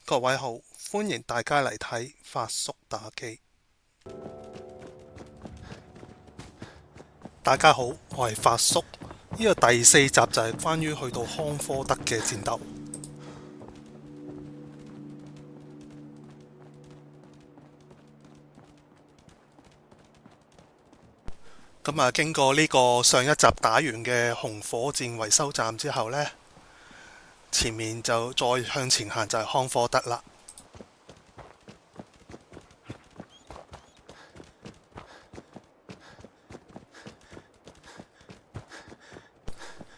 各位好，歡迎大家嚟睇發叔打機。大家好，我係發叔。呢個第四集就係關於去到康科德嘅戰鬥。咁啊，經過呢個上一集打完嘅紅火箭維修站之後呢，前面就再向前行就係康科德啦。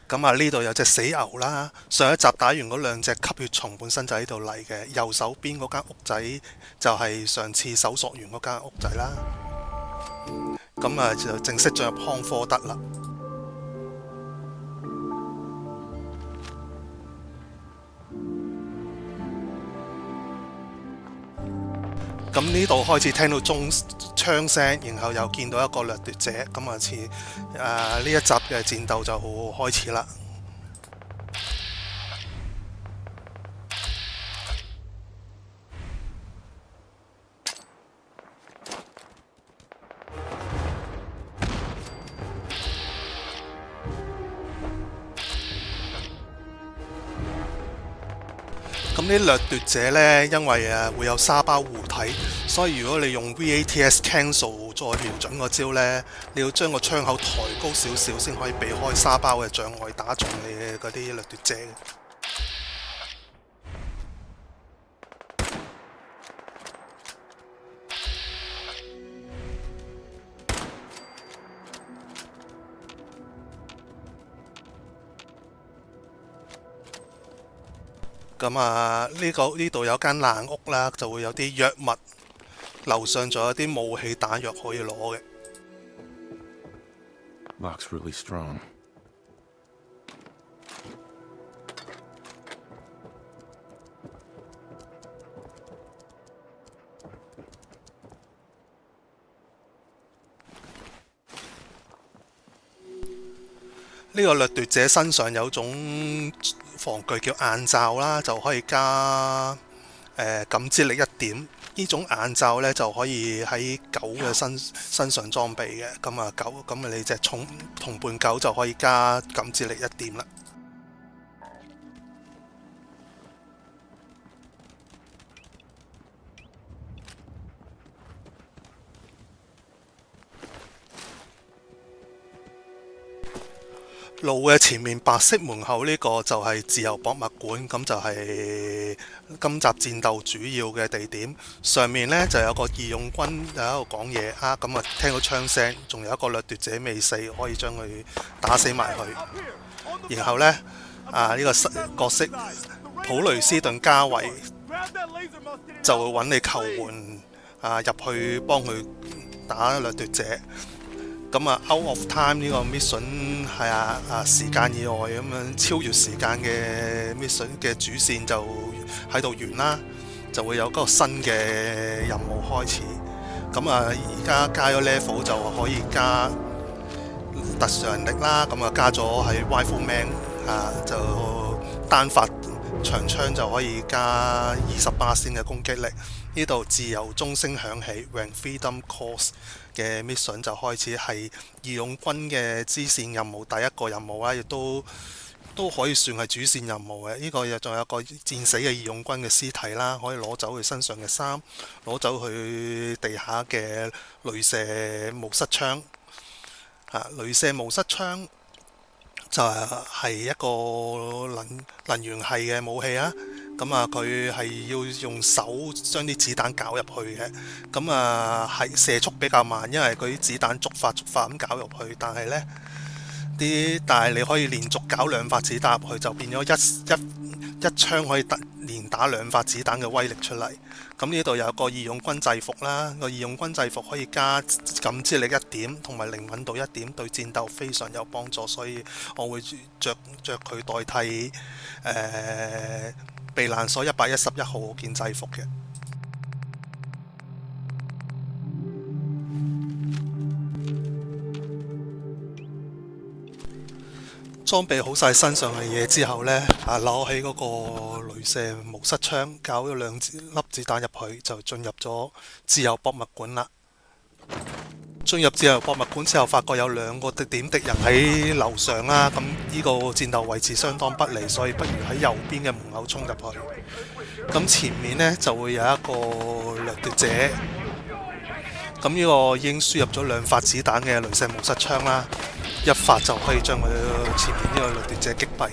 咁啊，呢度有隻死牛啦。上一集打完嗰兩隻吸血蟲本身就喺度嚟嘅，右手邊嗰間屋仔就係上次搜索完嗰間屋仔啦。咁啊，就正式進入康科德啦。咁呢度開始聽到槍聲，然後又見到一個掠奪者，咁啊似呢一集嘅戰鬥就開始啦。咁啲掠奪者呢，因為會有沙包護體，所以如果你用 VATS cancel 再瞄準個招呢，你要將個槍口抬高少少先可以避開沙包嘅障礙，打中你嘅嗰啲掠奪者。咁啊，呢度有間爛屋啦，就會有啲藥物，樓上仲有啲武器彈藥可以攞嘅。Lock's really strong. 呢個掠奪者身上有種防具叫眼罩啦，就可以加感知力1點。呢種眼罩呢，就可以喺狗嘅身上裝備嘅。咁啊你隻同伴狗就可以加感知力1點啦。路嘅前面白色門口呢個就係自由博物館，咁就係今集戰鬥主要嘅地點。上面呢就有個義勇軍喺度講嘢啊，咁啊聽到槍聲，仲有一個掠奪者未死，可以將佢打死埋佢。然後呢，呢個角色普雷斯頓加維就會揾你求援入去幫佢打掠奪者。咁啊 out of time 呢個 mission 係時間以外咁樣超越時間嘅 mission 嘅主線就喺度完啦，就會有嗰個新嘅任務開始。咁啊而家加咗 level 就可以加特殊能力啦，咁啊加咗喺 Rifleman 就單發長槍就可以加28%嘅攻擊力。呢度自由鐘聲響起 When Freedom Calls 嘅 mission 就開始，係義勇軍嘅支線任務第一個任務啦，亦都可以算係主線任務嘅。呢個又仲有個戰死嘅義勇軍嘅屍體啦，可以攞走佢身上嘅衫，攞走佢地下嘅雷射無膝槍。雷射無膝槍就係一個能源系嘅武器啊。咁啊，佢係要用手將啲子彈搞入去嘅。咁啊，係射速比較慢，因為佢啲子彈逐發咁搞入去。但係你可以連續搞2發子彈入去，就變咗一槍可以連打2發子彈嘅威力出嚟。咁呢度有個義勇軍制服啦，個義勇軍制服可以加感知力1點，同埋靈敏度1點，對戰鬥非常有幫助，所以我會着佢代替避難所111號件制服嘅。裝備好晒身上嘅嘢之後呢，攞起嗰個雷射模式槍，搞咗2粒子彈入去，就進入咗自由博物館啦。進入自由博物館之後，發覺有2個敵人喺樓上啦，咁呢個戰鬥位置相當不利，所以不如喺右邊嘅門口衝入去。咁前面呢，就會有一個掠奪者，咁呢個已經輸入咗2發子彈嘅雷射模式槍啦，一發就可以將佢前面呢個掠奪者擊斃。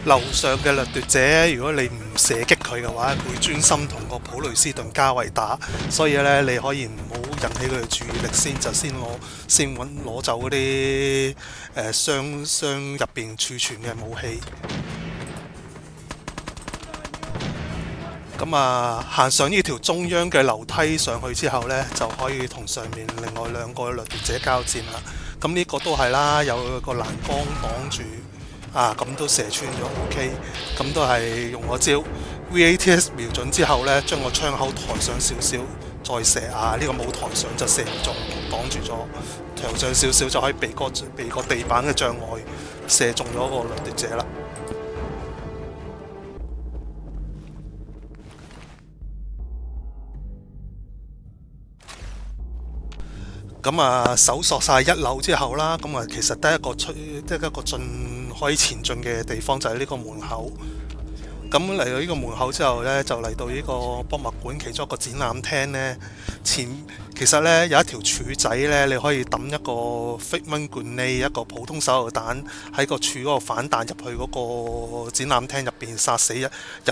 樓上嘅掠奪者，如果你唔射擊佢嘅話，會專心同個普雷斯頓加維打，所以咧你可以唔好引起佢嘅注意力先，就先攞走嗰啲箱入邊儲存嘅武器。咁行上呢條中央嘅樓梯上去之後呢，就可以同上面另外2個掠奪者交戰啦。咁呢個都係啦，有個欄杆擋住。咁都射穿咗 ，OK， 咁都係用我招 VATS 瞄準之後呢，將個槍口抬上少少，再射呢個冇抬上就射唔中，擋住咗，抬上少少就可以避過地板嘅障礙，射中咗個掠奪者啦。咁搜索晒1樓之後啦，咁其實得一個可以前進嘅地方就係呢個門口。咁嚟到呢個門口之後呢，就嚟到呢個博物館其中一個展覽廳呢。其實呢，有一條柱仔呢，你可以抌一個 Figment Grenade 一個普通手榴彈喺個柱嗰度反彈入去嗰個展覽廳入邊，殺死入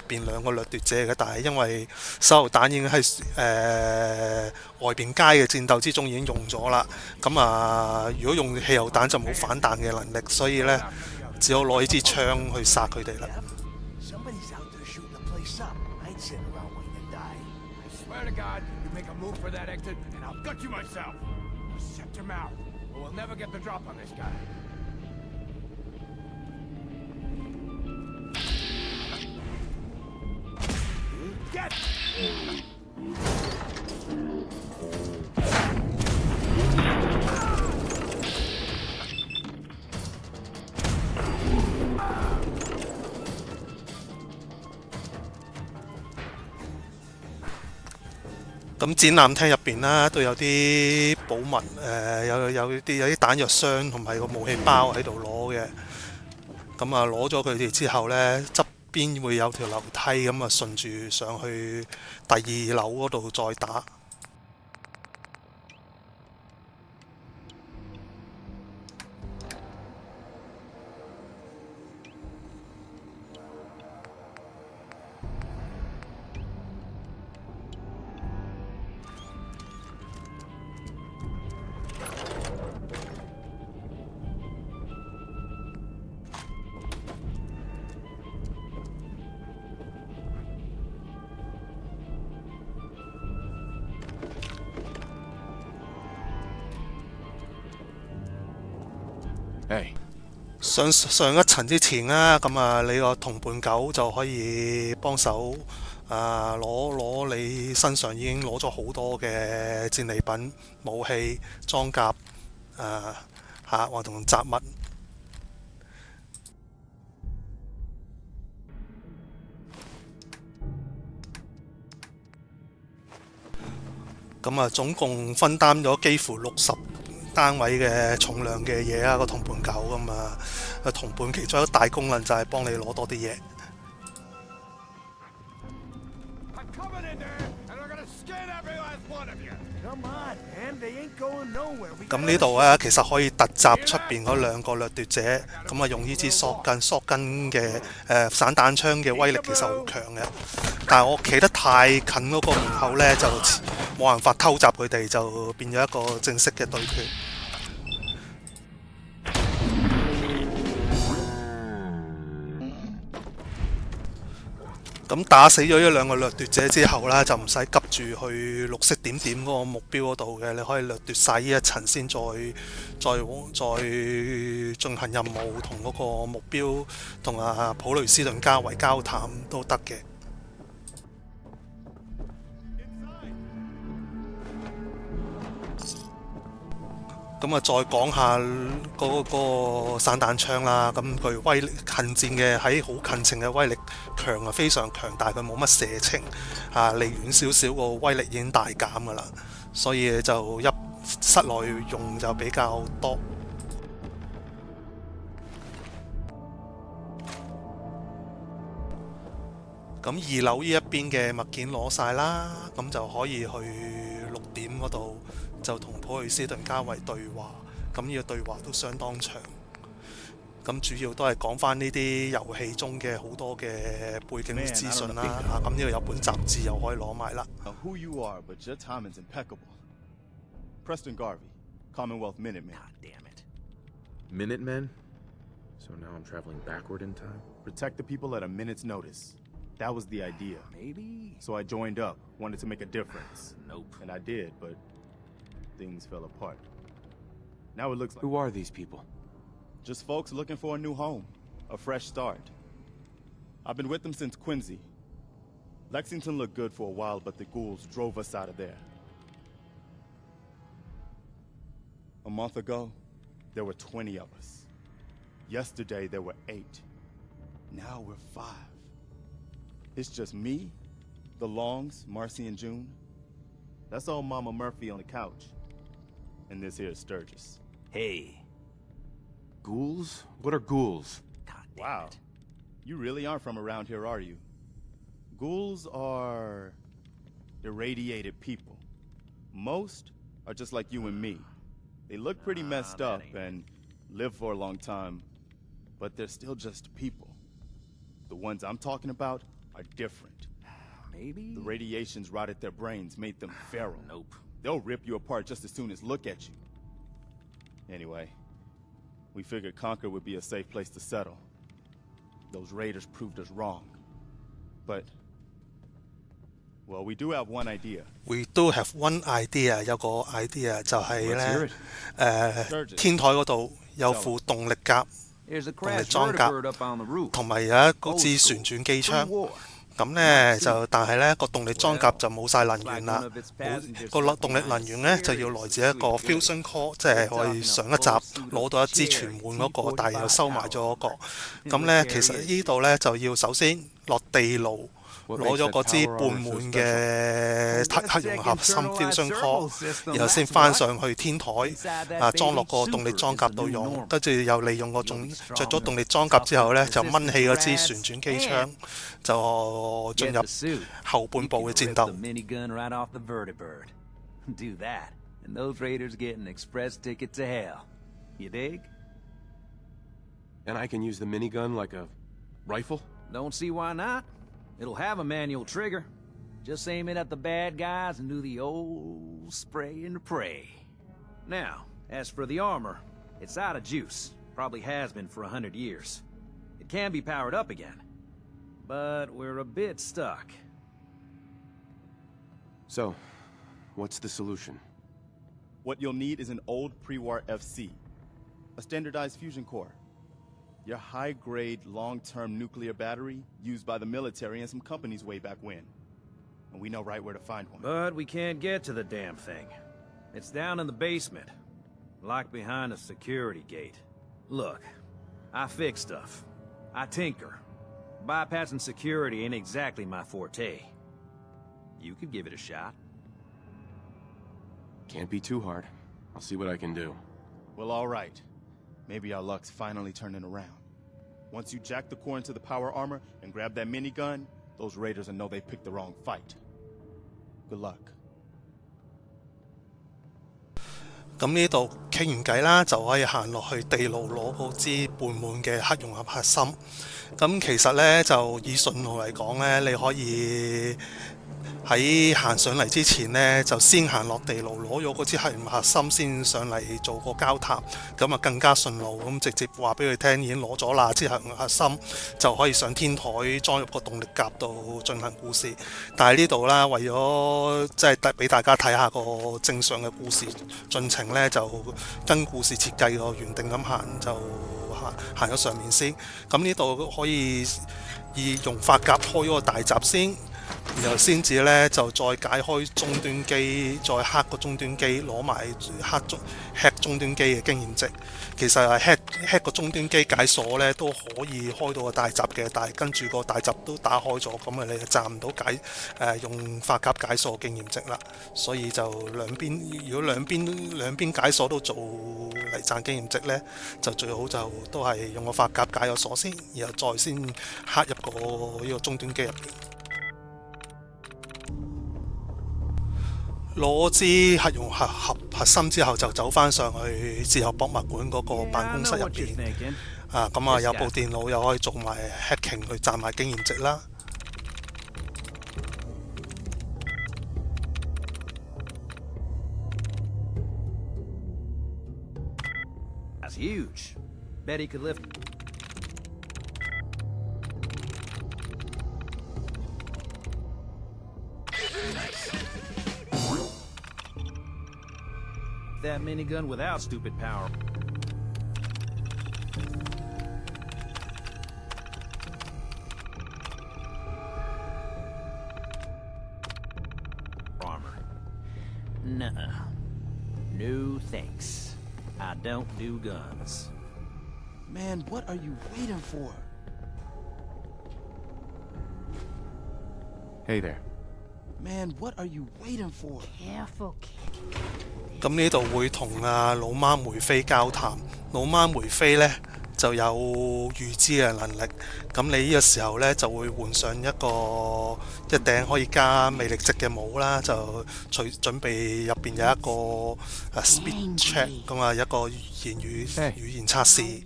邊2個掠奪者嘅。但係因為手榴彈已經喺外邊街嘅戰鬥之中已經用咗啦，咁如果用汽油彈就冇反彈嘅能力，所以呢，只好攞呢支槍去殺佢哋啦。咁展覽廳入邊啦，都有啲寶物，有啲彈藥箱同埋個武器包喺度攞嘅。咁攞咗佢哋之後呢，側邊會有條樓梯，咁順住上去第2樓嗰度再打。上一層之前啦，你個同伴狗就可以幫手攞你身上已經攞咗好多嘅戰利品、武器、裝甲或同雜物。總共分擔咗幾乎60單位嘅重量嘅嘢啦，個同伴狗同伴其中一個大功能就係幫你攞多啲嘢。咁呢度其實可以突襲出邊嗰2個掠奪者，用呢支索根嘅散彈槍嘅威力其實好強嘅，但係我企得太近嗰個門口呢，就冇辦法偷襲佢哋，就變咗一個正式嘅對決。咁打死咗呢兩個掠奪者之後啦，就唔使急住去綠色點點嗰個目標嗰度嘅，你可以掠奪晒呢一層先，再進行任務同嗰個目標同阿普雷斯頓加維交談都得嘅。咁啊，再講下嗰個散彈槍啦。咁佢威力近戰嘅喺好近程嘅威力強啊，非常強大。佢冇乜射程啊，離遠少少個威力已經大減噶啦。所以就室內用就比較多。咁2樓呢一邊嘅物件攞晒啦，咁就可以去6點嗰度就同普雷斯頓加維對話。咁呢個對話都相當長。咁主要都係講翻呢啲遊戲中嘅好多嘅背景資訊啦。咁呢度有本雜誌又可以攞埋啦。Who you are, but your timing's impeccable. Preston Garvey, Commonwealth Minutemen. God damn it. Minutemen? So now I'm traveling backward in time? Protect the people at a minute's notice. That was the idea. Maybe? So I joined up, wanted to make a difference. Nope. And I did, but things fell apart. Now it looks like... Who are these people? Just folks looking for a new home, a fresh start. I've been with them since Quincy. Lexington looked good for a while, but the ghouls drove us out of there. A month ago, there were 20 of us. Yesterday, there were 8. Now we're 5. It's just me, the Longs, Marcy and June. That's old Mama Murphy on the couch. And this here is Sturgis. Hey. Ghouls? What are ghouls? God damn Wow. it. You really aren't from around here, are you? Ghouls are irradiated people. Most are just like you and me. They look pretty messed up and live for a long time, but they're still just people. The ones I'm talking about are different. Maybe? The radiations rotted their brains, made them feral. Nope. They'll rip you apart just as soon as look at you. Anyway, we figured Concord would be a safe place to settle. Those raiders proved us wrong. But, well, we do have one idea. We do have one idea， 有個 idea 就係呢，天台嗰度有副動力甲， There's a 動力 crashed 裝甲， vertibird up on the roof. 同埋有一個支旋轉機槍。 War. 咁呢，就，但係呢個動力裝甲就冇晒能源啦。個動力能源呢，就要來自一個 fusion core， 即係我哋上一集攞到一支全換嗰個，但係又收埋咗嗰個。咁呢，其實呢度呢，就要首先落地牢攞咗嗰支半滿嘅黑融合芯 fusion core， 然後先翻上去天台裝落個動力裝甲度用，跟住又利用個着咗動力裝甲之後呢，就掹起嗰支旋轉機槍，就進入後半部嘅戰鬥。Do that, and those raiders get an express ticket to hell. You dig? And I can use the minigun like a rifle? Don't see why not. It'll have a manual trigger. Just aim it at the bad guys and do the old spray and pray. Now, as for the armor, it's out of juice. Probably has been for 100 years. It can be powered up again. But we're a bit stuck. So, what's the solution? What you'll need is an old pre-war FC, a standardized fusion core. Your high-grade, long-term nuclear battery used by the military and some companies way back when. And we know right where to find one. But we can't get to the damn thing. It's down in the basement, locked behind a security gate. Look, I fix stuff. I tinker. Bypassing security ain't exactly my forte. You could give it a shot. Can't be too hard. I'll see what I can do. Well, all right. Maybe our luck's finally turning around. Once you jack the core into the power armor and grab that minigun, those raiders will know they picked the wrong fight. Good luck. 咁呢度傾完偈啦，就可以行落去地牢攞嗰支半滿嘅黑融合核心。咁其實呢，就以信號嚟講呢，你可以喺行上嚟之前呢，就先行落地牢攞咗嗰支核心先上嚟做個交談，咁啊更加順路，咁直接話俾佢聽已經攞咗啦，支核心就可以上天台裝入個動力甲度進行故事。但係呢度啦，為咗即係俾大家睇下個正常嘅故事進程呢，就跟故事設計個原定咁行，就行咗上面先。咁呢度可以用發夾開咗個大閘先。然後先至咧就再解開終端機，再 hack 個終端機，攞埋 hack 終端機嘅經驗值。其實係 hack 個終端機解鎖咧都可以開到個大閘嘅，但係跟住個大閘都打開咗，咁啊你就賺唔到用發夾解鎖經驗值啦。所以就如果兩邊解鎖都做嚟賺經驗值咧，就最好就都係用個發夾解咗鎖先，然後再先 hack 入個呢個終端機入邊。攞支核心之後，就走返上去自由博物館嗰個辦公室入邊。咁啊有部電腦又可以做埋 hacking 去賺埋經驗值啦。That's huge. Bet he could lift. That minigun without stupid power. Armor. Nuh-uh. No thanks. I don't do guns. Man, what are you waiting for? Hey there. Man, what are you waiting for? Careful, kid. 咁呢度會同老媽梅菲交談，老媽梅菲呢就有預知嘅能力，咁你呢個時候呢，就會換上一頂可以加魅力值嘅帽啦，就準備入邊有一個speed check 咁啊，一個語言測試。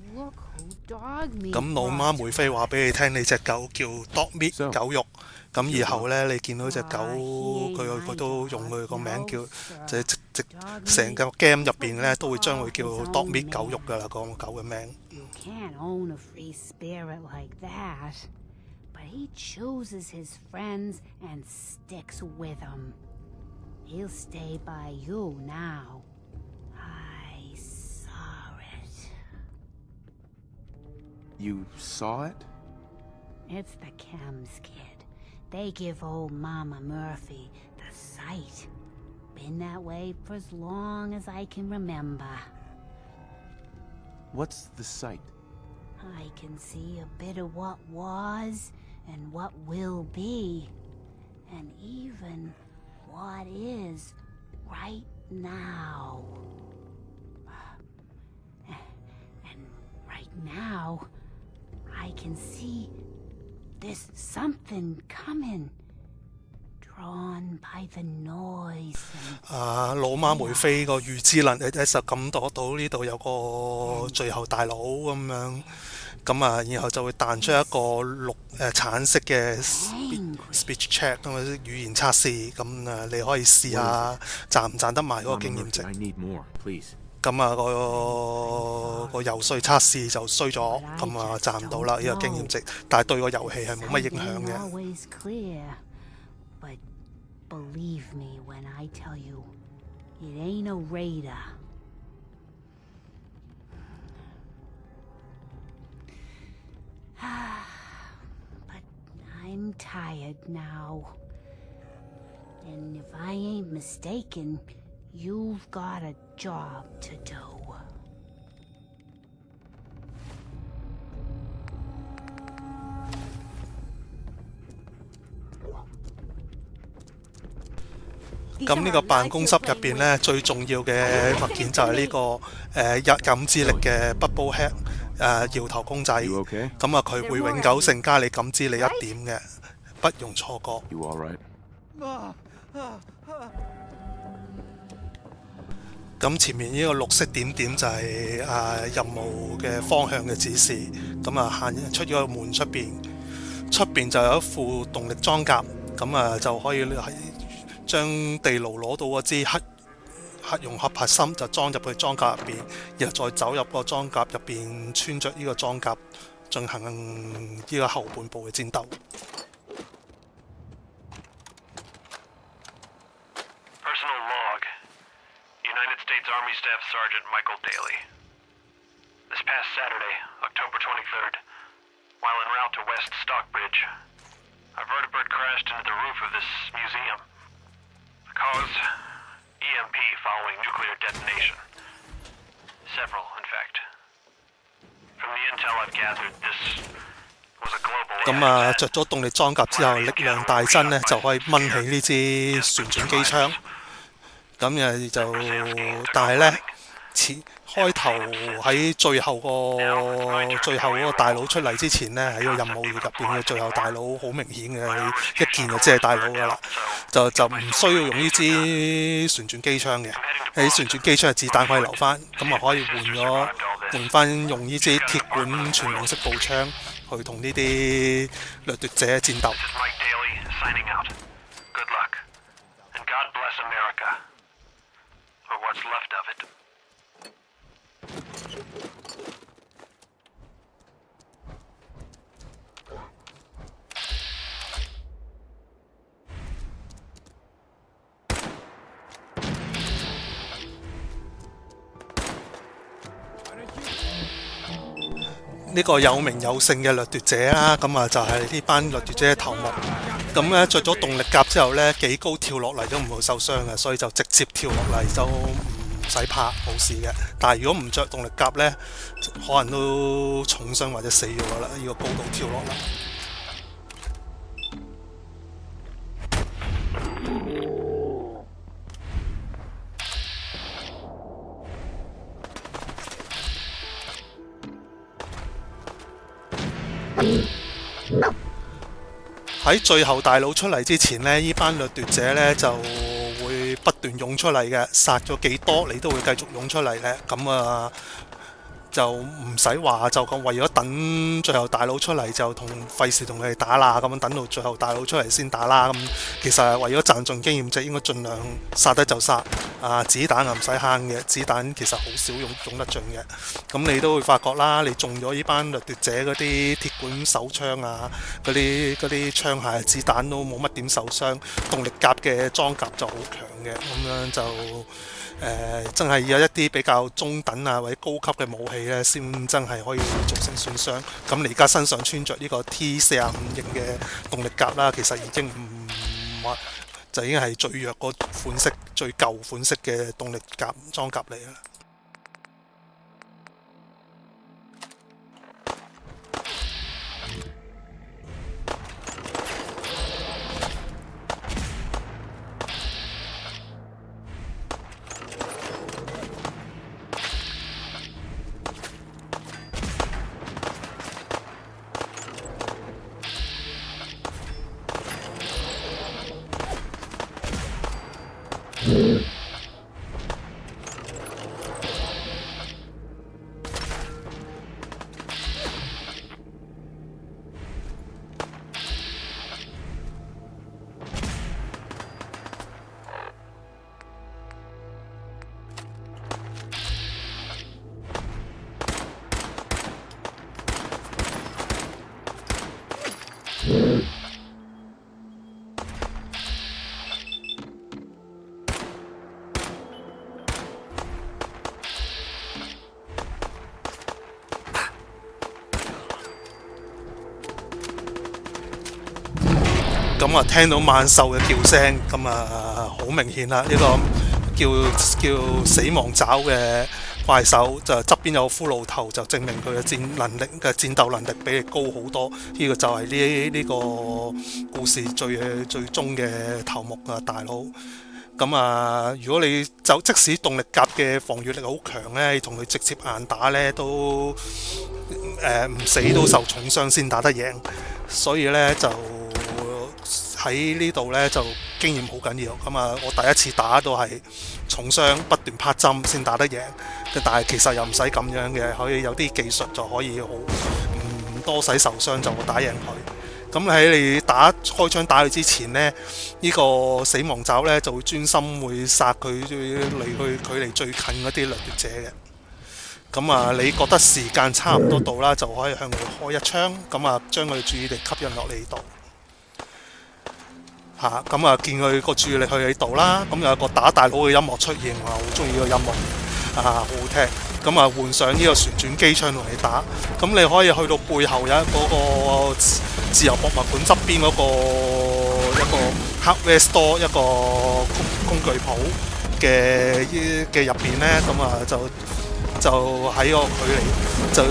咁老媽梅菲話俾你聽，你隻狗叫 Dog Meat 狗肉。咁以後呢，你見到隻狗，佢都用佢個名叫，成個 game 入邊呢，都會將佢叫 Dog Meat 狗肉噶啦，個狗嘅名。You can't own a free spirit like that, but he chooses his friends and sticks with them. He'll stay by you now. I saw it. You saw it? It's the chems, kid. They give old Mama Murphy the sight. Been that way for as long as I can remember. What's the sight? I can see a bit of what was and what will be, and even what is right now. And right now, I can see there's something coming, drawn by the noise. 老媽梅菲個預知能力就感覺到呢度有個最後大佬咁樣，咁啊，然後就會彈出一個橙色嘅 speech check 咁嘅語言測試，咁啊你可以試下賺唔賺得埋嗰個經驗值。咁啊個游說測試就衰咗，咁啊賺唔到啦呢個經驗值，但係對個遊戲係冇乜影響嘅。But believe me when I tell you, it ain't a raider. But I'm tired now. And if I ain't mistaken, you've got a job to do. 咁呢個辦公室入邊呢，最重要嘅物件就係呢個感知力嘅 Bubble Head 搖頭公仔。咁啊，佢會永久性加你感知力1點嘅，不容錯過。咁前面呢個綠色點點就係任務嘅方向嘅指示。咁啊，行出咗個門出邊就有一副動力裝甲。咁就可以喺將地牢攞到嗰支核融合核心就裝入去裝甲入邊，然後再走入個裝甲入邊，穿着呢個裝甲進行呢個後半部嘅戰鬥。Personal log. United States Army Staff Sergeant Michael Daly. This past Saturday, October 23rd, while en route to West Stockbridge, a vertibird crashed into the roof of this museum. The cause? EMP following nuclear detonation. Several, in fact. From the intel I've gathered, this was a global... 咁着咗動力裝甲之後，力量大增呢，就可以掹起呢支旋轉機槍。咁但係呢，開頭喺最後嗰個大佬出嚟之前呢，喺個任務入邊嘅最後大佬好明顯嘅，一見就知係大佬噶啦，就唔需要用呢支旋轉機槍嘅，喺旋轉機槍嘅子彈可以留翻，咁可以用呢支鐵管全紅色步槍去同呢啲掠奪者戰鬥。呢個有名有姓嘅掠奪者啦，咁就係呢班掠奪者嘅頭目。咁咧着咗動力甲之後呢，幾高跳落嚟都唔會受傷嘅，所以就直接跳落嚟就唔使怕，冇事嘅。但係如果唔着動力甲呢，可能都重傷或者死咗啦。呢個高度跳落嚟。喺最後大佬出嚟之前呢，呢班掠奪者呢就會不斷湧出嚟嘅，殺咗幾多你都會繼續湧出嚟咧。咁就唔使話就咁為咗等最後大佬出嚟就費事同佢哋打啦，咁樣等到最後大佬出嚟先打啦。咁其實係為咗賺盡經驗值，應該盡量殺得就殺。子彈又唔使慳嘅，子彈其實好少用得盡嘅。咁你都會發覺啦，你中咗呢班掠奪者嗰啲鐵管手槍啊，嗰啲槍械子彈都冇乜點受傷，動力甲嘅裝甲就好強嘅，咁樣就真係有一啲比較中等啊或者高級嘅武器呢，先真係可以造成損傷。咁你而家身上穿着呢個 T45型嘅動力甲啦，其實已經就已經係最弱嗰款式、最舊款式嘅動力甲裝甲嚟啦。咁聽到猛獸嘅叫聲，咁好明顯啦！呢個叫死亡爪嘅怪獸，就側邊有個骷髏頭，就證明佢嘅戰鬥能力比你高好多。呢個就係呢個故事最終嘅頭目大佬。咁如果你即使動力甲嘅防禦力好強呢，你同佢直接硬打呢，都唔死都受重傷先打得贏。所以呢，就喺呢度呢，就經驗好緊要。我第一次打都係重傷不斷拍針先打得贏，但係其實又唔使咁樣嘅，可以有啲技術就可以好唔多使受傷就打贏佢。咁喺你開槍打佢之前呢，呢個死亡爪呢就會專心會殺佢離去距離最近嗰啲掠奪者嘅。咁啊，你覺得時間差唔多到啦，就可以向佢開一槍，咁啊將佢嘅注意力吸引落你度。咁啊見佢個注意力去你度啦，咁有個打大佬嘅音樂出現，我好中意呢個音樂，好好聽。咁啊換上呢個旋轉機槍同你打，咁你可以去到背後有嗰個自由博物館側邊嗰個一個 hardware store 一個工具鋪嘅入邊呢，咁啊就喺個距離就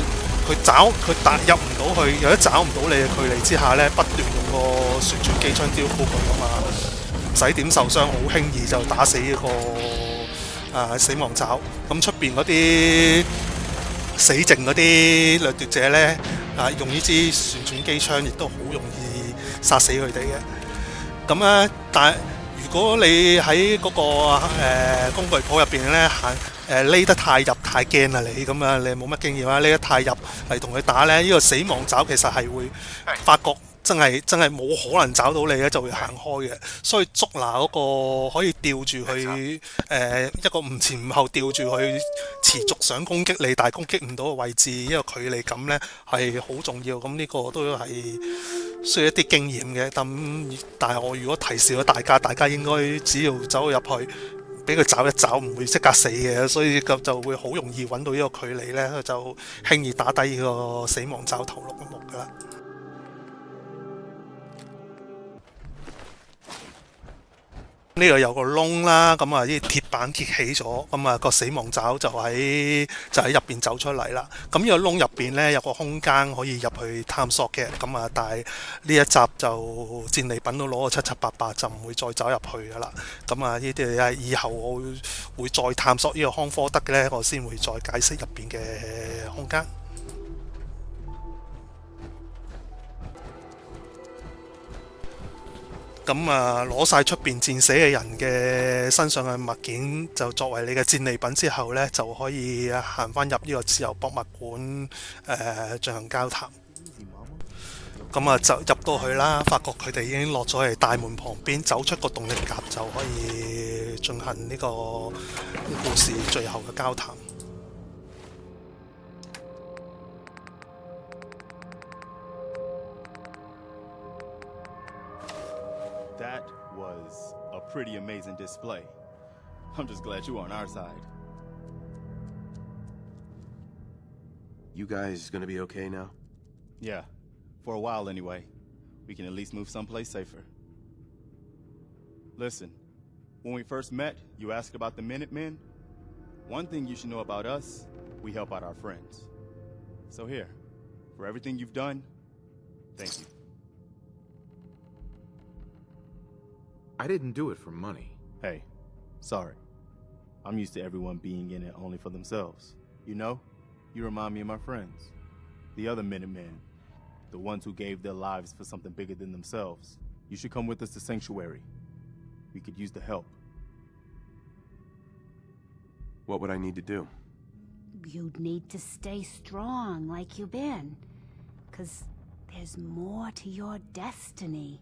佢打入唔到去，有啲找唔到你嘅距離之下呢，不斷用個旋轉機槍雕枯佢啊嘛，唔使點受傷，好輕易就打死呢個死亡爪。咁出邊嗰啲死剩嗰啲掠奪者呢，用呢支旋轉機槍亦都好容易殺死佢哋嘅。咁咧，但係如果你喺嗰個工具鋪入邊呢，匿得太入太驚啦你，咁啊你冇乜經驗啦，匿得太入嚟同佢打呢，呢個死亡爪其實係會發覺真係冇可能找到你咧，就會行開嘅。所以捉拿嗰個可以吊住佢一個唔前唔後吊住佢，持續想攻擊你，但係攻擊唔到嘅位置，呢個距離感呢係好重要。咁呢個都係需要一啲經驗嘅。但係我如果提示咗大家應該只要走入去，俾佢找一找，唔會即刻死嘅，所以就會好容易揾到呢個距離呢，就輕易打低呢個死亡爪頭綠目噶啦。呢度有個窿啦，咁啊啲鐵板揭起咗，咁啊個死亡爪就喺入邊走出嚟啦。咁呢個窿入邊呢，有個空間可以入去探索嘅，咁啊但係呢一集就戰利品都攞個七七八八，就唔會再走入去噶啦。咁啊呢啲係以後我會再探索呢個康科德嘅呢，我先會再解釋入邊嘅空間。咁啊，攞晒出邊戰死嘅人嘅身上嘅物件，就作為你嘅戰利品之後呢，就可以行翻入呢個自由博物館進行交談。咁啊，就入到去啦，發覺佢哋已經落咗嚟大門旁邊，走出個動力夾就可以進行呢個故事最後嘅交談。That was a pretty amazing display. I'm just glad you're on our side. You guys gonna be okay now? Yeah, for a while anyway. We can at least move someplace safer. Listen, when we first met, you asked about the Minutemen. One thing you should know about us, we help out our friends. So here, for everything you've done, thank you. I didn't do it for money. Hey, sorry. I'm used to everyone being in it only for themselves. You know, you remind me of my friends. The other Minutemen. The ones who gave their lives for something bigger than themselves. You should come with us to Sanctuary. We could use the help. What would I need to do? You'd need to stay strong like you've been. 'Cause there's more to your destiny.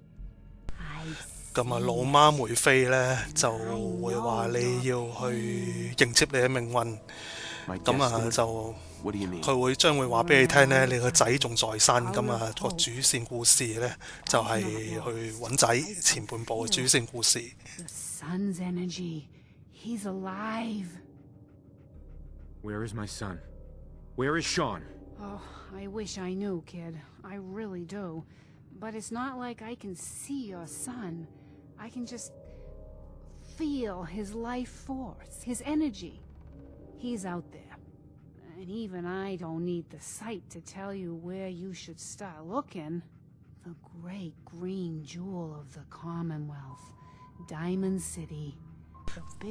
咁啊，老媽梅菲呢就會話你要去迎接你嘅命運。咁啊就佢會話俾你聽呢，你個仔仲在生。咁啊個主線故事呢，就係去揾仔前半部嘅主線故事。The sun's energy. He's alive. Where is my son? Where is Sean? Oh, I wish I knew, kid. I really do. But it's not like I can see your son. I can just feel his life force, his energy. He's out there. And even I don't need the sight to tell you where you should start looking. The great green jewel of the Commonwealth, Diamond City.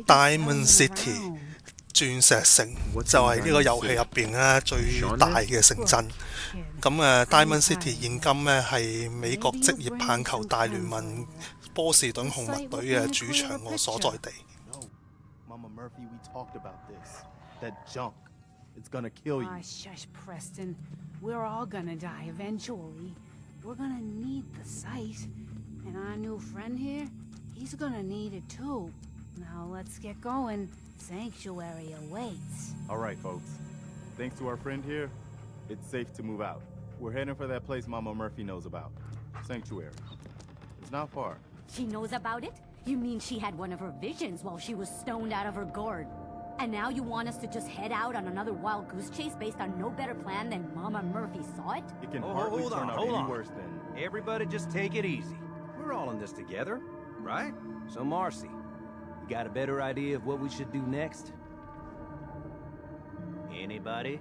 Diamond City 鑽石城就係呢個遊戲入邊咧最大嘅城鎮。咁Diamond City 現今咧係美國職業棒球大聯盟波士頓紅襪隊嘅主場個所在地。Mama Murphy, we talked about this. That junk. It's gonna kill you. Shush, Preston. We're all gonna die eventually. we're gonna need the site. And our new friend here, he's gonna need it too. Now let's get going. Sanctuary awaits. All right, folks. Thanks to our friend here, it's safe to move out. We're heading for that place Mama Murphy knows about. Sanctuary. It's not far. She knows about it? You mean she had one of her visions while she was stoned out of her gourd? And now you want us to just head out on another wild goose chase based on no better plan than Mama Murphy saw it? It can Oh, hardly hold turn on, out hold any on. worse than... Everybody just take it easy. We're all in this together, right? So Marcy, you got a better idea of what we should do next? Anybody?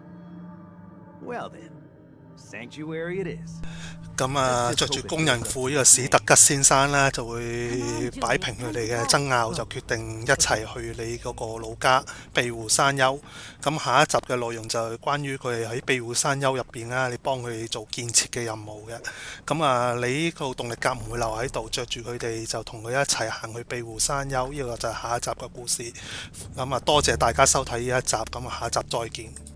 Well then, Sanctuary it is. 咁啊，着住工人褲呢個史特吉先生咧，就會擺平佢哋嘅爭拗，就決定一齊去你嗰個老家庇護山丘。咁下一集嘅內容就係關於佢哋喺庇護山丘入邊啦，你幫佢哋做建設嘅任務嘅。咁啊，你呢套動力甲唔會留喺度，着住佢哋就同佢一齊行去庇護山丘。呢個就係下一集嘅故事。咁啊，多謝大家收睇呢一集，咁啊，下一集再見。